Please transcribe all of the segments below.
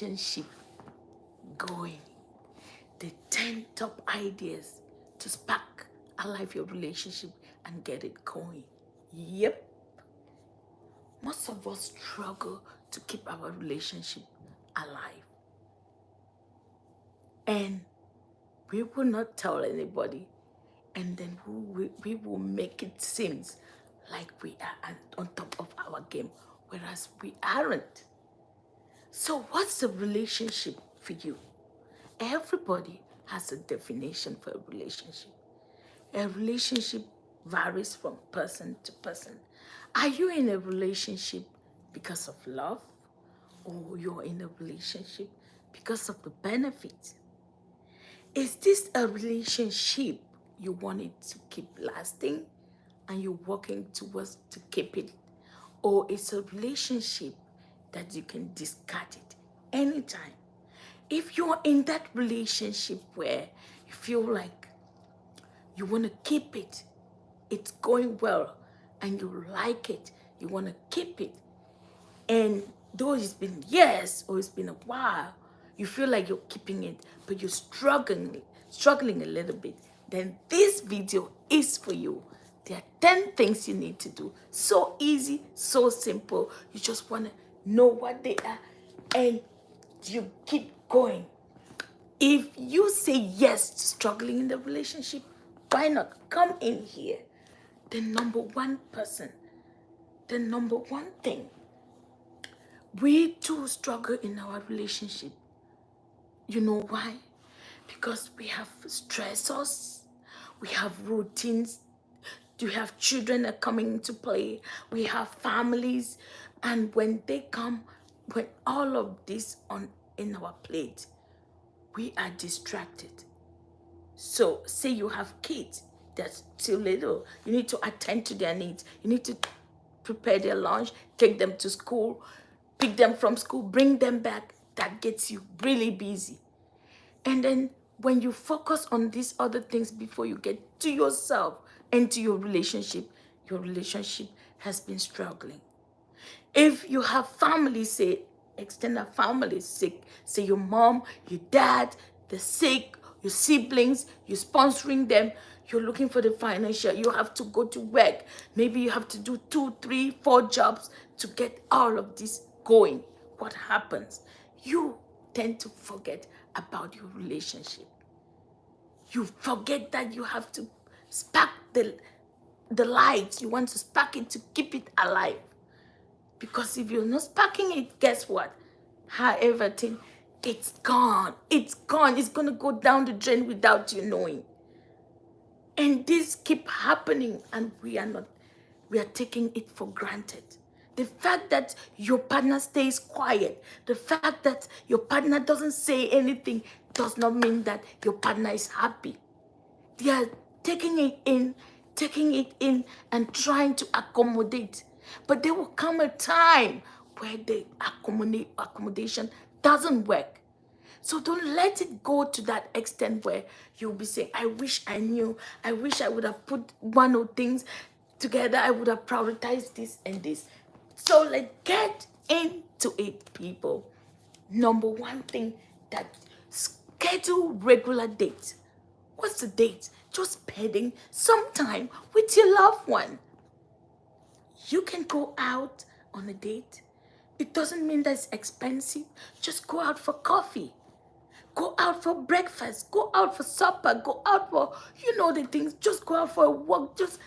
relationship going. The 10 top ideas to spark alive your relationship and get it going. Yep. Most of us struggle to keep our relationship alive. And we will not tell anybody. And then we will make it seem like we are on top of our game, whereas we aren't. So what's a relationship for you? Everybody has a definition for a relationship. A relationship varies from person to person. Are you in a relationship because of love, or you're in a relationship because of the benefit? Is this a relationship you want it to keep lasting and you're working towards to keep it? Or it's a relationship that you can discard it anytime? If you're in that relationship where you feel like you want to keep it, it's going well, and you like it, you want to keep it, and though it's been years or it's been a while, you feel like you're keeping it, but you're struggling a little bit, then this video is for you. There are 10 things you need to do. So easy, so simple. You just want to know what they are, and you keep going. If you say yes to struggling in the relationship, why not come in here? The number one person, the number one thing, we too struggle in our relationship. You know why? Because we have stressors, we have routines, we have children that are coming into play, we have families, and when they come, when all of this on in our plate, we are distracted. So say you have kids that's still little, you need to attend to their needs, you need to prepare their lunch, take them to school, pick them from school, bring them back. That gets you really busy. And then when you focus on these other things before you get to yourself and to your relationship has been struggling. If you have family, say extended family sick, say your mom, your dad, they're sick, your siblings, you're sponsoring them, you're looking for the financial, you have to go to work. Maybe you have to do 2, 3, 4 jobs to get all of this going. What happens? You tend to forget about your relationship. You forget that you have to spark the light. You want to spark it to keep it alive. Because if you're not sparking it, guess what? However, it's gone. It's gone. It's going to go down the drain without you knowing. And this keep happening, and we are taking it for granted. The fact that your partner stays quiet, the fact that your partner doesn't say anything does not mean that your partner is happy. They are taking it in and trying to accommodate. But there will come a time where the accommodation doesn't work. So don't let it go to that extent where you'll be saying, I wish I knew, I wish I would have put one or things together, I would have prioritized this and this. So let's get into it, people. Number one thing, that schedule regular dates. What's the date? Just spending some time with your loved one. You can go out on a date. It doesn't mean that it's expensive. Just go out for coffee. Go out for breakfast. Go out for supper. Go out for, the things. Just go out for a walk. Just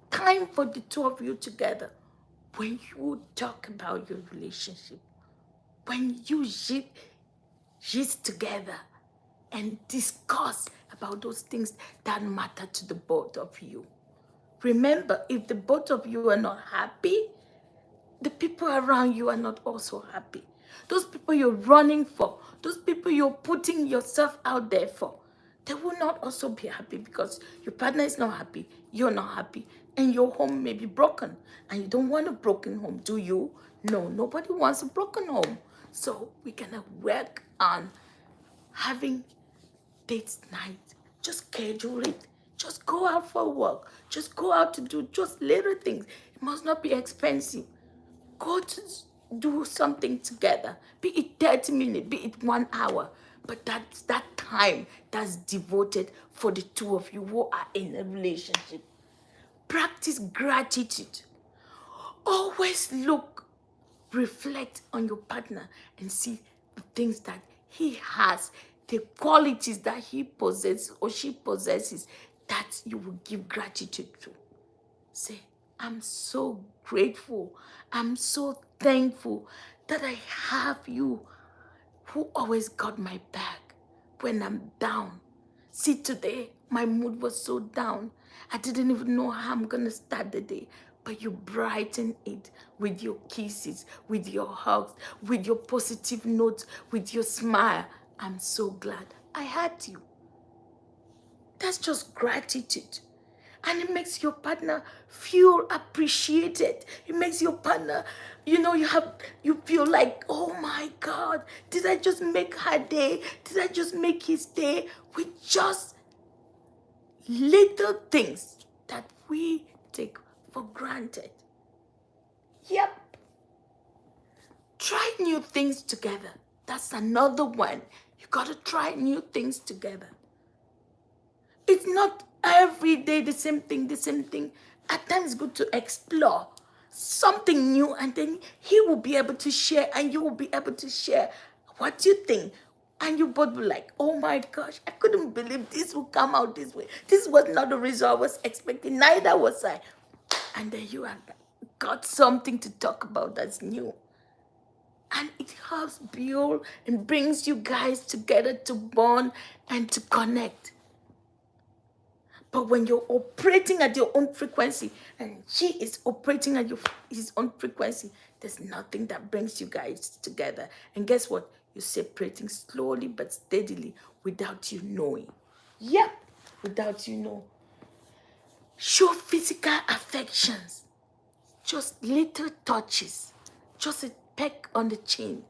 time for the two of you together. When you talk about your relationship, when you sit together and discuss about those things that matter to the both of you. Remember, if the both of you are not happy, the people around you are not also happy. Those people you're running for, those people you're putting yourself out there for, they will not also be happy, because your partner is not happy, you're not happy, and your home may be broken. And you don't want a broken home, do you? No, nobody wants a broken home. So we're gonna work on having date night. Just schedule it. Just go out for a walk. Just go out to do just little things. It must not be expensive. Go to do something together, be it 30 minutes, be it 1 hour, but that's that time that's devoted for the two of you who are in a relationship. Practice gratitude. Always look, reflect on your partner and see the things that he has, the qualities that he possesses or she possesses, that you will give gratitude to. Say, I'm so grateful. I'm so thankful that I have you who always got my back when I'm down. See, today, my mood was so down. I didn't even know how I'm going to start the day. But you brighten it with your kisses, with your hugs, with your positive notes, with your smile. I'm so glad I had you. That's just gratitude. And it makes your partner feel appreciated. It makes your partner, you feel like, oh my God, did I just make her day? Did I just make his day? With just little things that we take for granted. Yep. Try new things together. That's another one. You got to try new things together. It's not every day the same thing, the same thing. At times it's good to explore something new, and then he will be able to share and you will be able to share what you think. And you both will like, oh my gosh, I couldn't believe this would come out this way. This was not the result I was expecting, neither was I. And then you have got something to talk about that's new. And it helps build and brings you guys together to bond and to connect. But when you're operating at your own frequency and she is operating at his own frequency, there's nothing that brings you guys together. And guess what? You're separating slowly but steadily without you knowing. Yep, without you know. Show physical affections. Just little touches. Just a peck on the chin.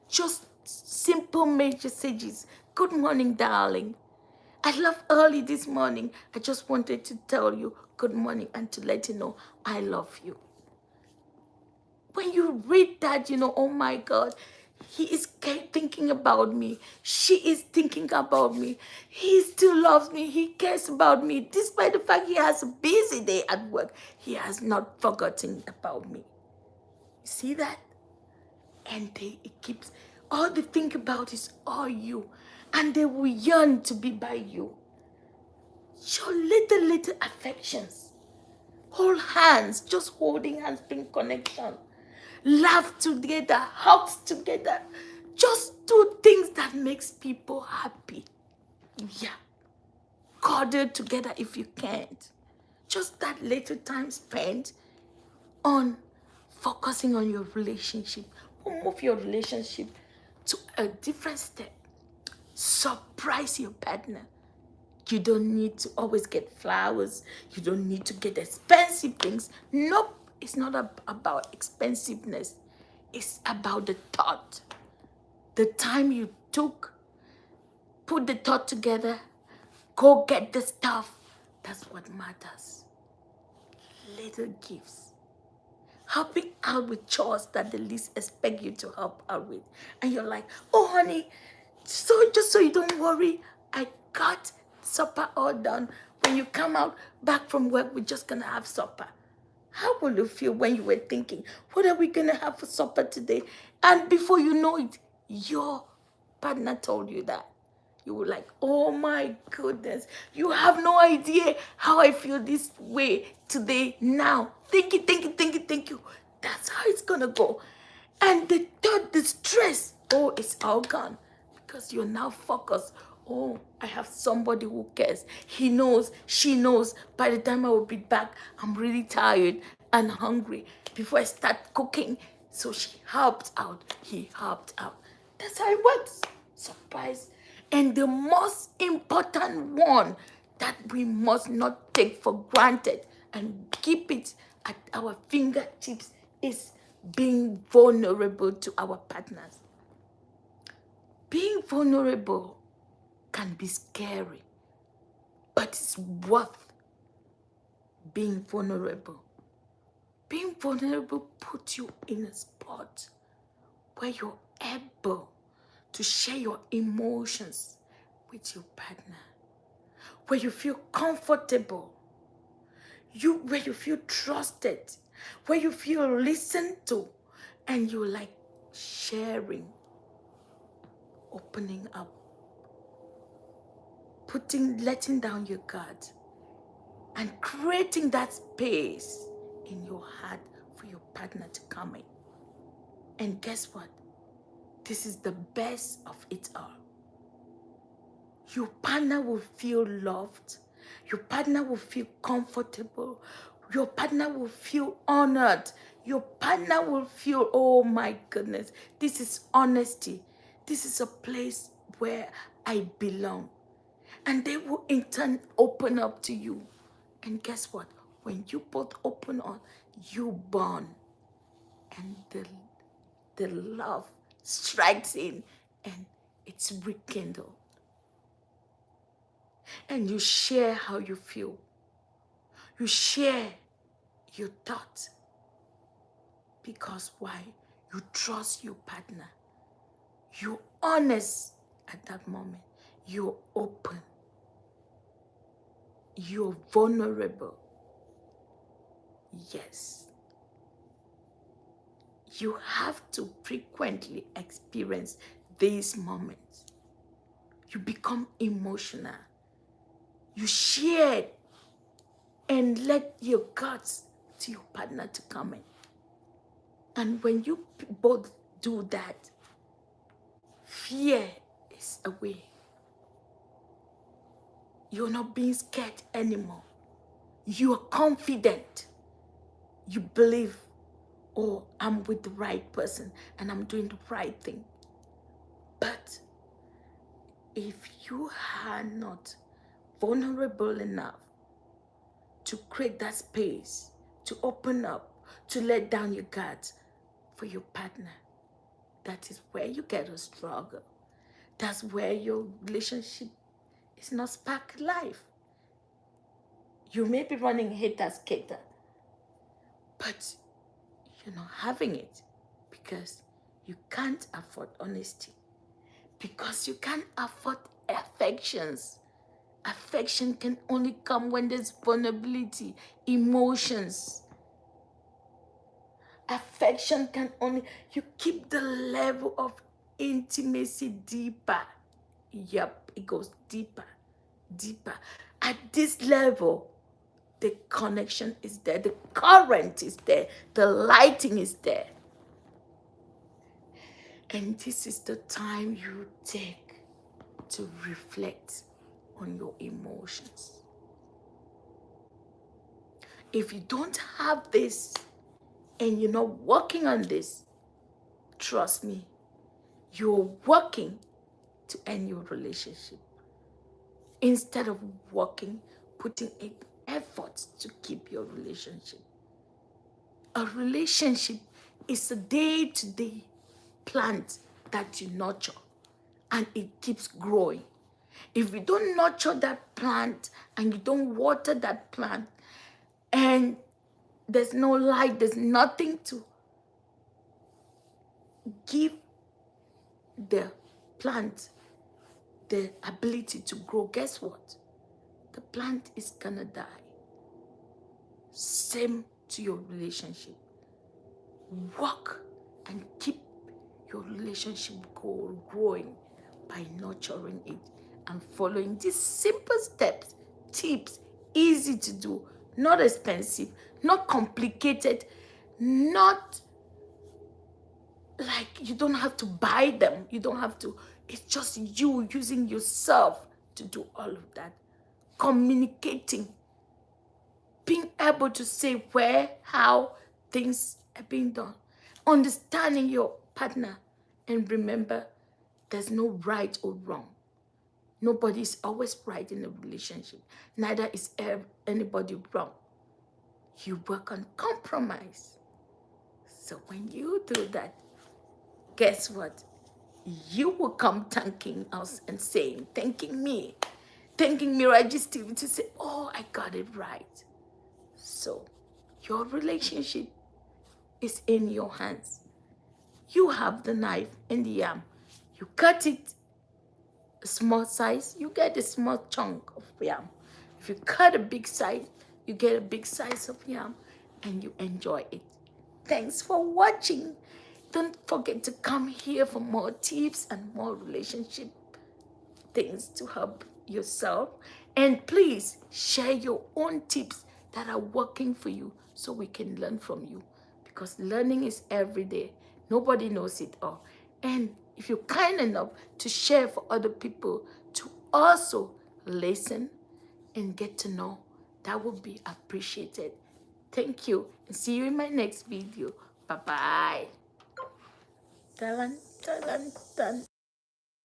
Just simple messages. Good morning, darling. I love early this morning. I just wanted to tell you good morning and to let you know I love you. When you read that, oh my God, he is thinking about me. She is thinking about me. He still loves me. He cares about me. Despite the fact he has a busy day at work, he has not forgotten about me. You see that? And it keeps, all they think about is all you. And they will yearn to be by you. Show little affections. Hold hands, just holding hands, bring connection. Laugh together, hugs together. Just do things that makes people happy. Yeah. Cuddle together if you can't. Just that little time spent on focusing on your relationship. Or move your relationship to a different step. Surprise your partner. You don't need to always get flowers. You don't need to get expensive things. Nope, it's not about expensiveness. It's about the thought. The time you took, put the thought together, go get the stuff. That's what matters. Little gifts. Helping out with chores that the least expect you to help out with. And you're like, oh honey, so just so you don't worry, I got supper all done. When you come out back from work, we're just gonna have supper. How will you feel when you were thinking, what are we gonna have for supper today? And before you know it, your partner told you that. You were like, oh my goodness, you have no idea how I feel this way today now. Thank you. That's how it's gonna go. And the thought, the stress, oh, it's all gone. Because you're now focused. Oh, I have somebody who cares. He knows, she knows. By the time I will be back, I'm really tired and hungry before I start cooking. So she helped out. He helped out. That's how it works. Surprise. And the most important one that we must not take for granted and keep it at our fingertips is being vulnerable to our partners. Being vulnerable can be scary, but it's worth being vulnerable. Being vulnerable puts you in a spot where you're able to share your emotions with your partner, where you feel comfortable, where you feel trusted, where you feel listened to, and you like sharing, opening up, letting down your guard, and creating that space in your heart for your partner to come in. And guess what? This is the best of it all. Your partner will feel loved. Your partner will feel comfortable. Your partner will feel honored. Your partner will feel, oh my goodness, this is honesty. This is a place where I belong. And they will in turn open up to you. And guess what? When you both open up, you bond. And the love strikes in and it's rekindled. And you share how you feel. You share your thoughts. Because why? You trust your partner. You're honest at that moment. You're open. You're vulnerable. Yes. You have to frequently experience these moments. You become emotional. You share and let your guts to your partner to come in. And when you both do that, fear is away. You're not being scared anymore. You are confident. You believe, oh, I'm with the right person and I'm doing the right thing. But if you are not vulnerable enough to create that space, to open up, to let down your guards for your partner, that is where you get a struggle. That's where your relationship is not spark life. You may be running hater-skater, but you're not having it because you can't afford honesty, because you can't afford affections. Affection can only come when there's vulnerability, emotions. Affection can only, you keep the level of intimacy deeper. Yep, it goes deeper, deeper. At this level, the connection is there, the current is there, the lighting is there. And this is the time you take to reflect on your emotions. If you don't have this and you're not working on this, trust me, you're working to end your relationship instead of working, putting in efforts to keep your relationship. A relationship is a day-to-day plant that you nurture and it keeps growing. If you don't nurture that plant and you don't water that plant and there's no light, there's nothing to give the plant the ability to grow, guess what? The plant is gonna die. Same to your relationship. Work and keep your relationship growing by nurturing it and following these simple steps, tips, easy to do, not expensive, not complicated, not like you don't have to buy them. You don't have to, it's just you using yourself to do all of that. Communicating, being able to say where, how things are being done, understanding your partner, and remember, there's no right or wrong. Nobody is always right in a relationship. Neither is anybody wrong. You work on compromise. So when you do that, guess what? You will come thanking us and saying, thanking me Steve, to say, oh, I got it right. So your relationship is in your hands. You have the knife and the yam. You cut it a small size, you get a small chunk of yam. If you cut a big size, you get a big size of yam and you enjoy it. Thanks for watching. Don't forget to come here for more tips and more relationship things to help yourself. And please share your own tips that are working for you so we can learn from you. Because learning is every day. Nobody knows it all. And if you're kind enough to share for other people to also listen and get to know, that would be appreciated. Thank you and see you in my next video. Bye-bye. Dun, dun, dun, dun.